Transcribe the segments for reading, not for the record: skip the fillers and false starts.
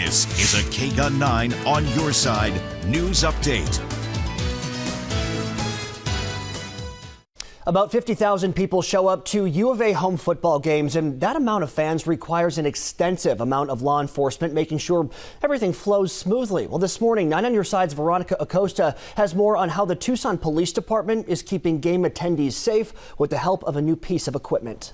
This is a KGUN9 On Your Side news update. About 50,000 people show up to U of A home football games, and that amount of fans requires an extensive amount of law enforcement making sure everything flows smoothly. Well, this morning, 9 On Your Side's Veronica Acosta has more on how the Tucson Police Department is keeping game attendees safe with the help of a new piece of equipment.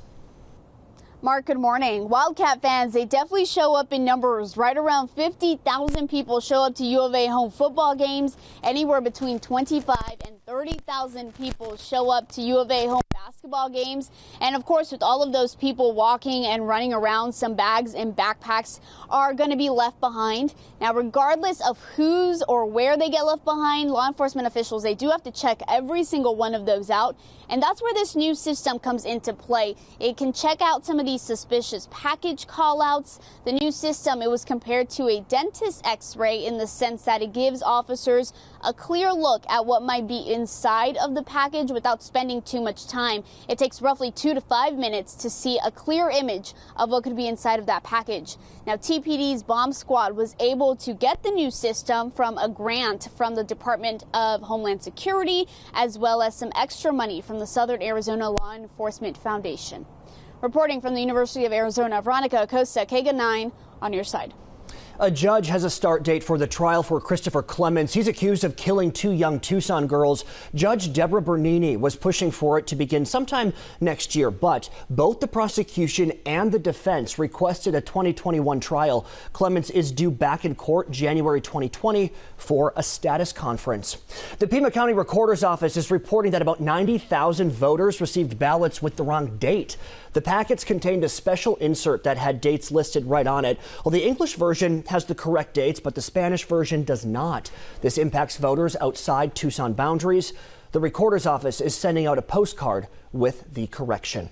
Mark, good morning. Wildcat fans, they definitely show up in numbers. Right around 50,000 people show up to U of A home football games. Anywhere between 25 and 30,000 people show up to U of A home basketball games. And of course, with all of those people walking and running around, some bags and backpacks are going to be left behind. Now, regardless of whose or where they get left behind, law enforcement officials, they do have to check every single one of those out. And that's where this new system comes into play. It can check out some of these suspicious package callouts. The new system, it was compared to a dentist x-ray in the sense that it gives officers a clear look at what might be inside of the package without spending too much time. It takes roughly 2 to 5 minutes to see a clear image of what could be inside of that package. Now, TPD's bomb squad was able to get the new system from a grant from the Department of Homeland Security, as well as some extra money from the Southern Arizona Law Enforcement Foundation. Reporting from the University of Arizona, Veronica Acosta, KGUN9 On Your Side. A judge has a start date for the trial for Christopher Clemens. He's accused of killing 2 young Tucson girls. Judge Deborah Bernini was pushing for it to begin sometime next year, but both the prosecution and the defense requested a 2021 trial. Clemens is due back in court January 2020 for a status conference. The Pima County Recorder's Office is reporting that about 90,000 voters received ballots with the wrong date. The packets contained a special insert that had dates listed right on it. Well, the English version has the correct dates, but the Spanish version does not. This impacts voters outside Tucson boundaries. The Recorder's Office is sending out a postcard with the correction.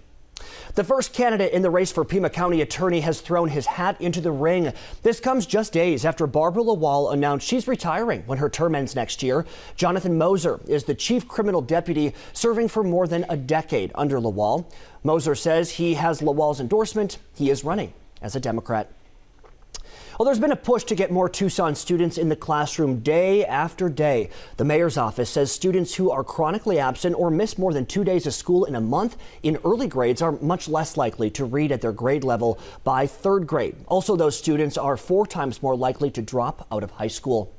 The first candidate in the race for Pima County Attorney has thrown his hat into the ring. This comes just days after Barbara Lawal announced she's retiring when her term ends next year. Jonathan Moser is the chief criminal deputy serving for more than a decade under Lawal. Moser says he has Lawal's endorsement. He is running as a Democrat. Well, there's been a push to get more Tucson students in the classroom day after day. The mayor's office says students who are chronically absent or miss more than 2 days of school in a month in early grades are much less likely to read at their grade level by 3rd grade. Also, those students are 4 times more likely to drop out of high school.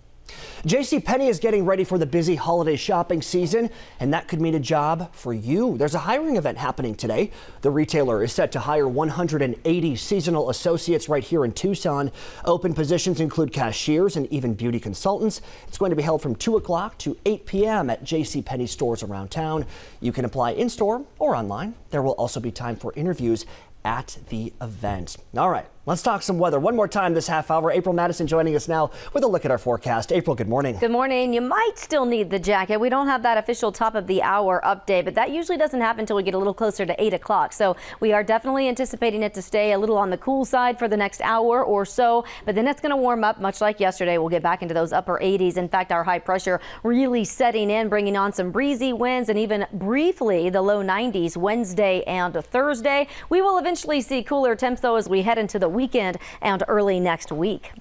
JCPenney is getting ready for the busy holiday shopping season, and that could mean a job for you. There's a hiring event happening today. The retailer is set to hire 180 seasonal associates right here in Tucson. Open positions include cashiers and even beauty consultants. It's going to be held from 2 o'clock to 8 p.m. at JCPenney stores around town. You can apply in-store or online. There will also be time for interviews at the event. All right, let's talk some weather one more time this half hour. April Madison joining us now with a look at our forecast. April, good morning. Good morning. You might still need the jacket. We don't have that official top of the hour update, but that usually doesn't happen until we get a little closer to 8 o'clock. So we are definitely anticipating it to stay a little on the cool side for the next hour or so, but then it's going to warm up much like yesterday. We'll get back into those upper 80s. In fact, our high pressure really setting in, bringing on some breezy winds and even briefly the low 90s Wednesday and Thursday. We will eventually see cooler temps though as we head into the weekend and early next week.